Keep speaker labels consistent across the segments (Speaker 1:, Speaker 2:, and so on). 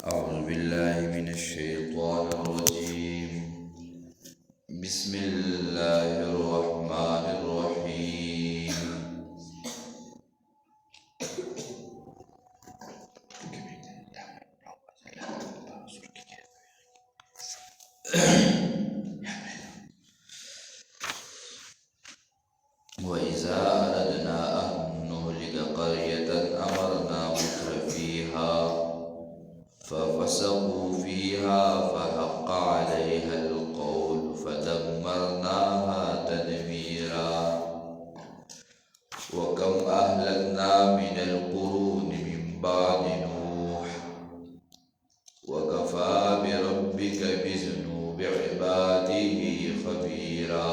Speaker 1: أعوذ بالله من الشيطان الرجيم. بسم الله الرحمن الرحيم. وإذا أردنا أن نهلك قرية أمرنا مترفيها ففسقوا فيها فحق عليها القول فدمرناها تدميرا. وكم أهلكنا من القرون من بعد نوح وكفى بربك بذنوب عباده خبيرا.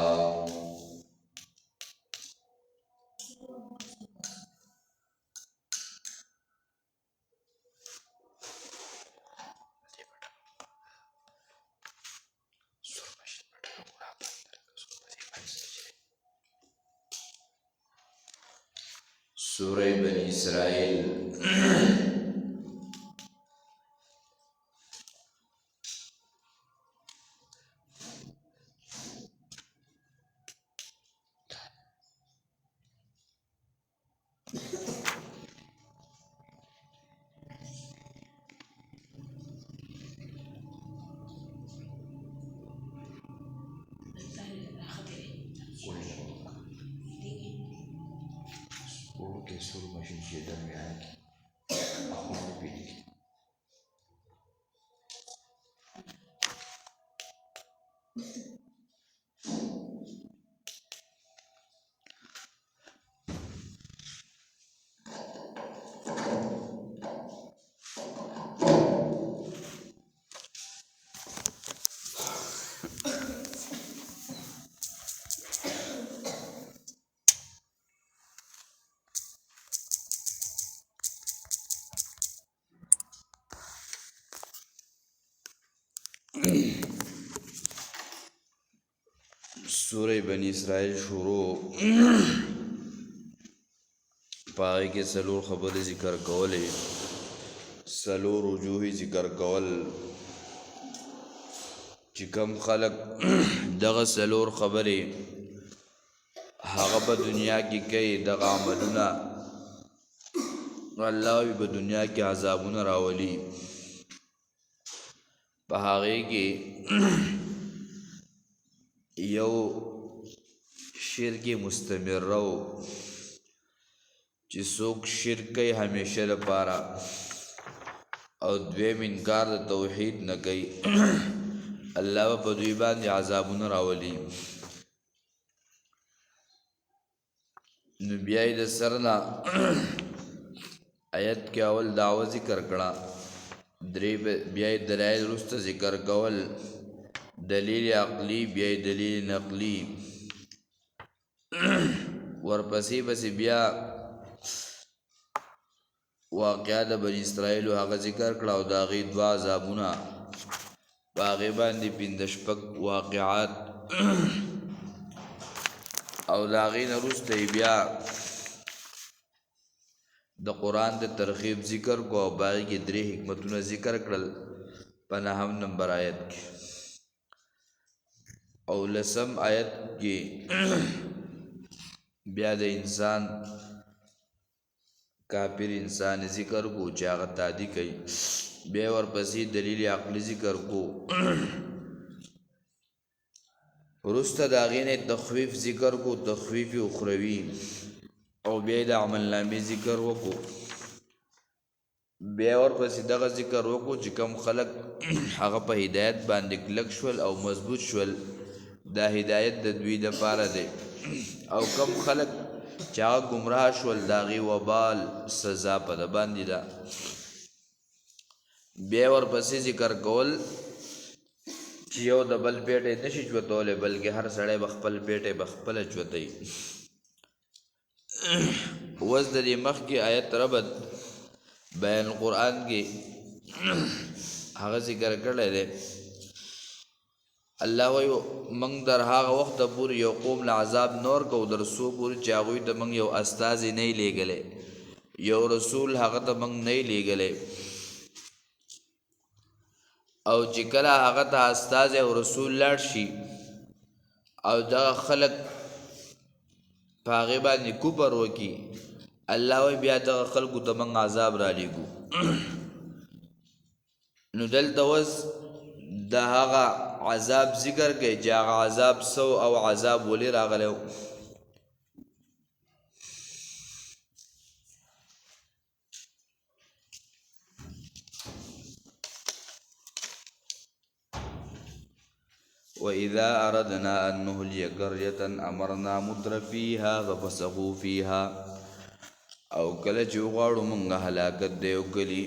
Speaker 1: سورة بني إسرائيل سورة بني إسرائيل شروع پاگے کے سلور خبر ذکر کولے سلور وجوہی ذکر کول چکم خلق دغ سلور خبرے حغب دنیا کی کئی دغ عملنا اللہ بھی بدنیا کی عذابنا راولی پاگے کے یو شرک مستمر رو چی سوک شرکی ہمیشہ لپارا او دویم انکار دا توحید نکی اللہ با دویبان دی عذابون راولی. نبیائی دا سرنا آیت کے اول دعوی ذکر کرا دری بیائی دلائل رست ذکر کول دلیل عقلی بیائی دلیل نقلی ورپسی پسی بیا واقعہ دا بنی اسرائیل و حق ذکر کلاو دا غی دعا عذابونا باغی باندی پندشپک واقعات او دا غی نروس تی بیا دا قرآن دا ترخیب ذکر کو او باغی کی دری حکمتونا ذکر کرل پناہم نمبر آیت کی او لسم آیت کی بیا دا انسان کافر انسان ذکر کو چاغت تادی کئی بیا ورپسی دلیل عقلی ذکر کو رست داغین تخویف ذکر کو تخویف اخروی او بیا دا عمل نامی ذکر کو بیا ورپسی دغه ذکر کو چکم خلق هغه په ہدایت باندې کلک شول او مضبوط شول دا ہدایت د دوی د پاره دی او کم خلق چاہ گمراہ شول داغی وبال سزا پا دا باندی دا بیا ورپسی ذکر کول چیو دا بل پیٹے نشی چوتولے بلکہ ہر سڑے بخپل پیٹے بخپل چوتی وزد دی مخ کی آیت ربط بیان قرآن کی حق ذکر کرلے دے اللہ وی منگ در هاغ وقت پوری یو قوم لعذاب نور کو در سو پوری چاگوی تا منگ یو استازی نہیں لے گلے یو رسول حق تا منگ نہیں لے گلے او چې کله هغه ته استازی او رسول لاړ شي او دغه خلک په هغې باندې کفر وکړي الله وایي بیا دغه خلکو ته موږ عذاب رالیږو نو دلته اوس د هغه عذاب ذکر کوي چې هغه عذاب سو او عذاب ولې راغلی وَإِذَا أَرَدْنَا أَن نُهْلِكَ قَرْيَةً أَمَرْنَا مُتْرَفِيهَا فَفَسَقُوا فِيهَا او کله چې وغواړو موږ هلاکت د یو کلي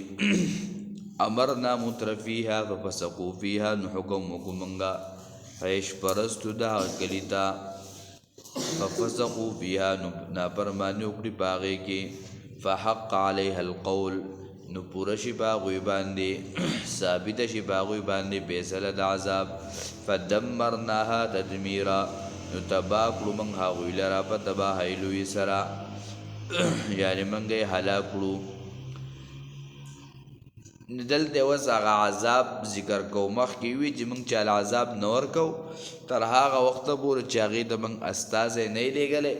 Speaker 1: امرنا مترفیها ففسقوا فیها نو حکم وکړو موږ عیش پرستو د هغه کلي ته ففسقوا فیها نو نافرماني وکړي په هغې کې فحق علیها القول نو پوره شي په هغوی باندې ثابته شي په هغوی باندې فیصله د عذاب فدمرناها تدمیرا نو تباه کړو موږ هغوی لره په تباهۍ لویې سره یعنی منگه حلاک کړو دلته اوس هغه عذاب ذکر کو مخکې وي چې موږ چاله عذاب نه ورکو تر هغه وخته پورې چې هغې ته موږ استازی نه یې لېږلی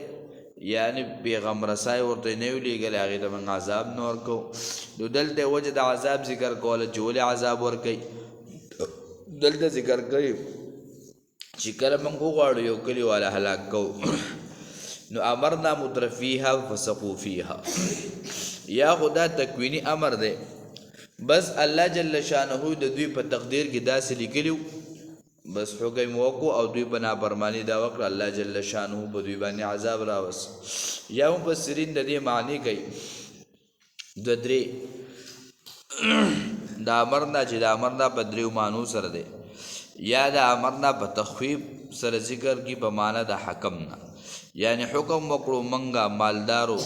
Speaker 1: یعنی پیغام رسای ورته نه یو لېږلی هغې ته موږ عذاب نه ورکو نو دلته وجه د عذاب ذکر کوله چې ولې عذاب ورکوي دلته ذکر کوي چې کله موږ وغواړو یو کلي والا هلاک کوو نو امرنا مترفیها فسقوا فیها یا خدا تکوینی امر دی بس الله جل شانه د دوی په تقدیر کې داسې لیکلیو بس حکم وکړو او دوی په نافرماني دا وکړه الله جل شانه په دوی باندې عذاب راوست یا مفسرین د دې معنی کوي د درې د امرنا چې د امرنا په دریو معنو سره دی یا د امرنا په تخویب سره ذکر کی په معنی د حکم نه یعنی حکم وکړو منګه مالدارو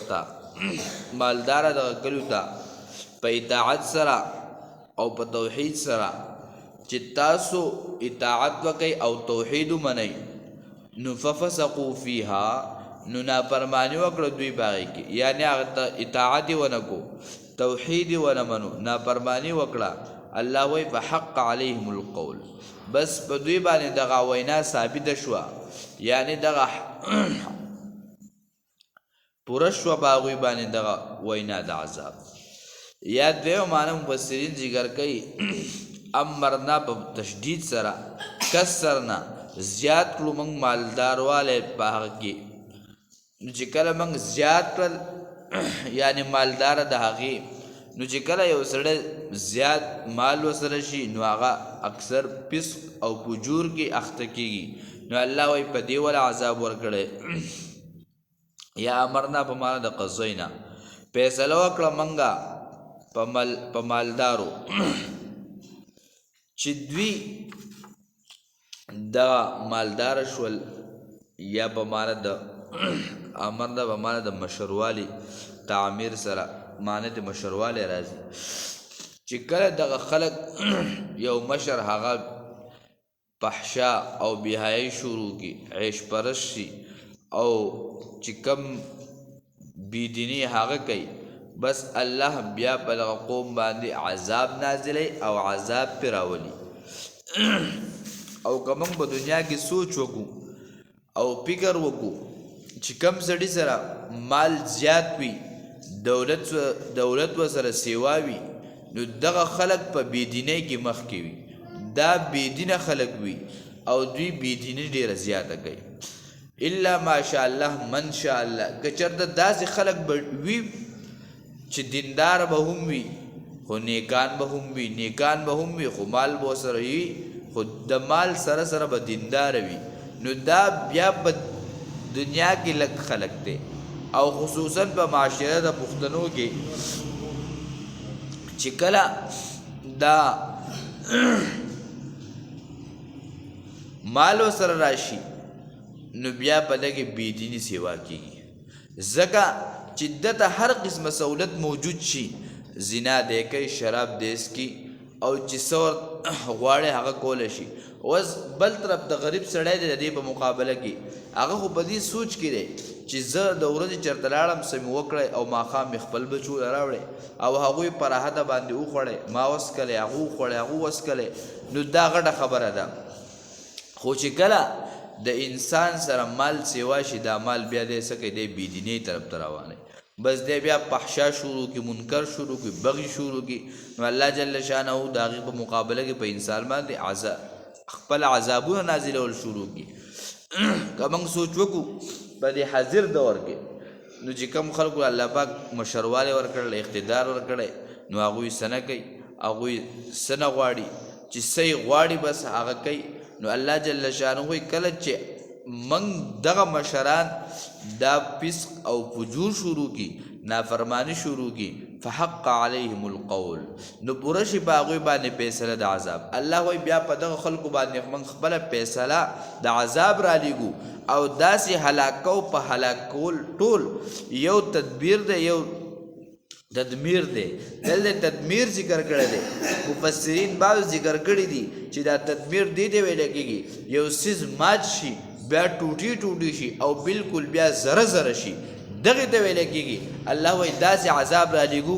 Speaker 1: ته مالدار د کلو ته په اطاعت سره او په توحید سره چې تاسو اطاعت وکئ او توحید ومنئ نو ففسقوا فیها نو نافرماني وکړه دوی باغې کې یعنی هغه اطاعت ونه کو توحید ونه منو نافرماني وکړه الله وایي فحق علیهم القول بس په دوی باندې دغه وینا ثابته شوه یعنی دغه پوره شوه په هغوی باندې دغه وینا د عذاب یا دویم معنی مفسرین ذکر کوي امرنا په تشدید سره کسرنا زیات کړو موږ مالدار والی په هغه کې نو چې کله موږ زیات کړل یعنی مالدار د هغې نو چې کله یو سړی زیات مال وسره شي نو هغه اکثر فسق او فجور کې اخته کېږي نو الله وایي په دې وله عذاب ورکړی یا امرنا په معنی د قضینا فیصله وکړه موږ په مالدارو چې دوی د مالدار شول یا په معنی د امرنا په معنی د مشروالي تعمیر سره معنی د مشروالی راځي چې کله دغه خلک یو مشر هغه فحشا او بهایي شروع کی عیش پرست شي او چې کم بیدینی هغه کوي بس الله بیا په دغه قوم باندې عذاب نازلی او عذاب پرې راولي او که موږ په دنیا کې سوچ وکړو او فکر وکړو چې کم سړي سره مال زیات وي دولت ورسره سیوا وي نو دغه خلک په بېدینۍ کې مخکې وي دا بېدینه خلک وي او دوی بېدیني ډېره زیاته کوي الا ماشاء الله من شاء الله که چېرته داسې خلک به وي چې دیندار به هم وي خو نیکان به هم وي نیکان به هم وي خو مال به ورسره وي خو د مال سره سره به دیندار وي نو دا بیا په دنیا کې لږ خلک دی او خصوصا په معاشره د پښتنو کې چې کله دا مالو سره راشي نو بیا په دغه بېدیني سیوا کېږي ځکه چې دته هر قسمه سہولت موجود شي زنا دی کوي شراب دی څکي او چې څه غواړي هغه کولی شي اوس بل طرف د غریب سړی دی د دې په مقابله کې هغه خو په دې سوچ کې دی چې زه د ورځې چېرته لاړم څه مې وکړی او ماښام مې خپل بچو له راوړی او هغوی په راحته باندې وخوړی ما وڅکلی هغه وخوړی هغه وڅکلی نو دا غټه خبره ده خو چې کله د انسان سره مال سیوا شي دا مال بیا دی څه کوي دی بېدینۍ طرف ته روانی بس دی بیا فحشا شروع کی منکر شروع کی بغي شروع کی نو الله جل شانه د هغې په مقابله کې په انسان باندې خپل عذابونه نازلول شروع کی که موږ سوچ وکړو په دې حاضر دور کې نو چې کوم خلکو الله پاک مشروالی ورکړی اقتدار ورکړی نو هغوی څه نه کوي هغوی څه نه غواړي چې څه یې غواړي بس هغه کوي نو الله جل شانه وایي کله چې موږ دغه مشران دا فسق او فجور شروع کی نافرمانی شروع کی فحق علیهم القول نو پوره شي په هغوی باندې فیصله د عذاب الله وایي بیا په دغه خلکو باندې موږ خپله فیصله د عذاب رالیږو او داسې هلاکو په هلاکول ټول یو تدبیر دی یو تدمیر دی دلته تدمیر ذکر کړی دی مفسرین بعض ذکر کړي دي چې دا تدمیر دې ته ویل کېږي یو څیز مات شي بیا ټوټي ټوټي شي او بالکل بیا زره زره شي دغې ته ویل کېږي الله وایي داسې عذاب رالیږو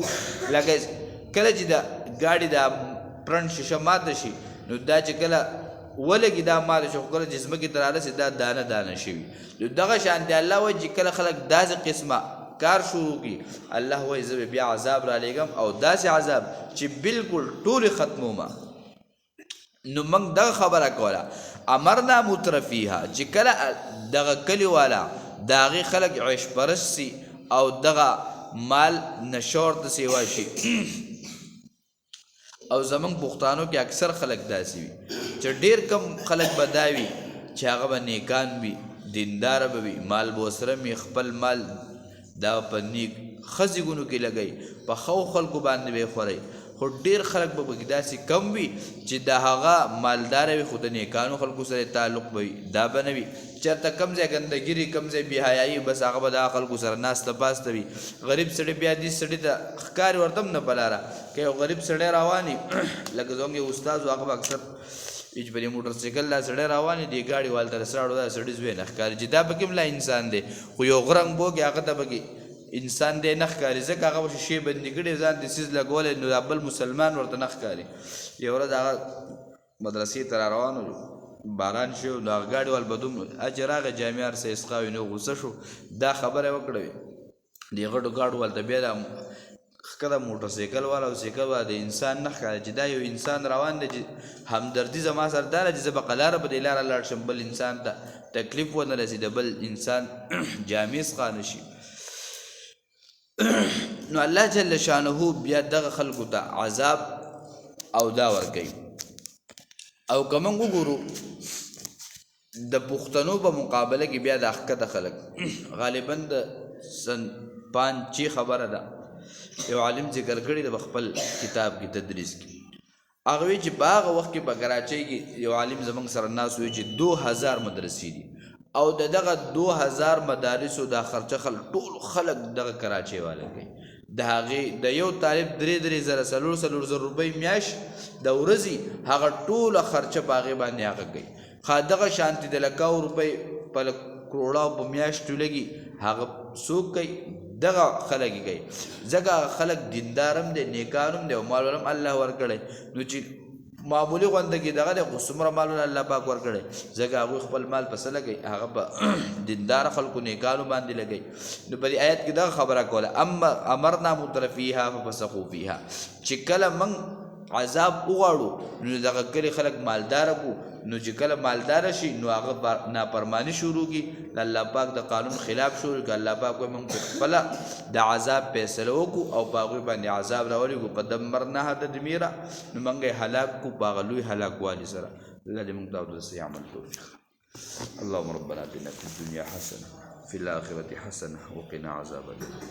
Speaker 1: لکه کله چې د ګاډي دا پرنټ شیشه ماته شي نو دا چې کله ولګي دا ماته شي خو کله چې ځمکې ته رارسي دا دانه دانه شوي نو دغه شان دی الله وایي چې کله خلک داسې قسمه کار شروع کی الله وایي زه بیا عذاب رالیږم او داسې عذاب چې بالکل ټولې ختمومه نو موږ دغه خبره کوله امرنا مترفیها چې کله دغه کلي والا د هغې خلک عیش پرست سي او دغه مال نشور ته سیوا شي او زمونږ پښتانو کې اکثر خلک داسې وي چې ډېر کم خلک به دا وي چې هغه به نیکان وي دینداره به وي مال به ورسره وي خپل مال دا په نیک ښځې ګونو کې لګوي په ښو خلکو باندې به یې خورئ خو ډېر خلک به پکې داسې کم وي چې د هغه مالداره وي خو د نیکانو خلکو سره تعلق به وي دا به نه وي چېرته کم ځای ګندګیري کم ځای بېحیایي بس هغه به د هغه خلکو سره ناسته پاسته وي غریب سړی بیا دې سړي ته ښکاري ورته هم نه په لاره که یو غریب سړی روان وي لکه زموږ یو استاد و هغه به اکثر په دې موټر سایکل دا سړی روان وي دې ګاډي والته رساړو دا سړي زوی نه ښکاري چې دا پکې هم لا انسان دی خو یو غرنګ بوګي هغه ته پکې انسان دی نه ښکاري ځکه هغه به شیشې بندي کړي ځان دې څیز لګولی نو دا بل مسلمان ورته نه ښکاري یو ورځ هغه مدرسې ته را روان و باران شو نو هغه ګاډي وال به دومره چې راغی جامع هر څه اسقا وي نو غوسه شو دا خبره یې وکړه دې غټو ګاډو والته بیا دا ښکته موټر سایکل والا او سایکل والا د انسان نه ښکاري چې دا یو انسان روان دی چې همدردي زما سره دا ده چې زه به قلاره په دې لاره لاړ شم بل انسان ته تکلیف ونه رسېده بل انسان جامع اسقا نه شي نو الله جل شانه بیا دغه خلکو ته عذاب او دا ورکوي او که موږ وګورو د پښتنو په مقابله کې بیا د ښکته خلک غالبا د سن 5 خبره ده یو عالم ذکر کړي د خپل کتاب کې تدریس کې هغه وایي چې په هغه وخت کې په کراچۍ کې یو عالم زموږ سره ناست وایي چې 2000 مدرسې دي او دغه 2000 مدارسو دا خرچه ټول خلک دغه کراچۍ والا کوي د هغې د یو طالب 3,000 روپۍ میاشت د ورځې هغه ټوله خرچه په هغې باندې هغه کوي دغه شانتې د لکاو روپۍ په کروڑاو په میاشتو لګي هغه څوک کوي دغه خلک یې کوي ځکه هغه خلک دیندار هم دی نیکان هم دی او مال هم الله ورکړی نو چې معمولي غونډه کې دغه دی خو څومره مالونه الله پاک ورکړی ځکه هغوی خپل مال په څه لګوي هغه په دیندار خلکو نیکانو باندې لګوي نو په دې آیت کې دغه خبره کوله امرنا مترفیها ففسقوا فیها چې کله موږ عذاب وغواړو نو دغه کلي خلک مالداره کو نو چې کله مالداره شي نو هغه نافرماني شروع کړي د الله پاک د قانون خلاف شروع کړي الله پاک وایي موږ خپله د عذاب فیصله وکړو او په هغوی باندې عذاب راولېږو په دمرناها تدمیره نو موږ یې هلاک کړو په هغه لوی هلاکوالي سره الله دې موږ ته د صحیح عمل توفیق اللهم ربنا اتنا في الدنيا حسنه في الاخره حسنه وقنا عذاب النار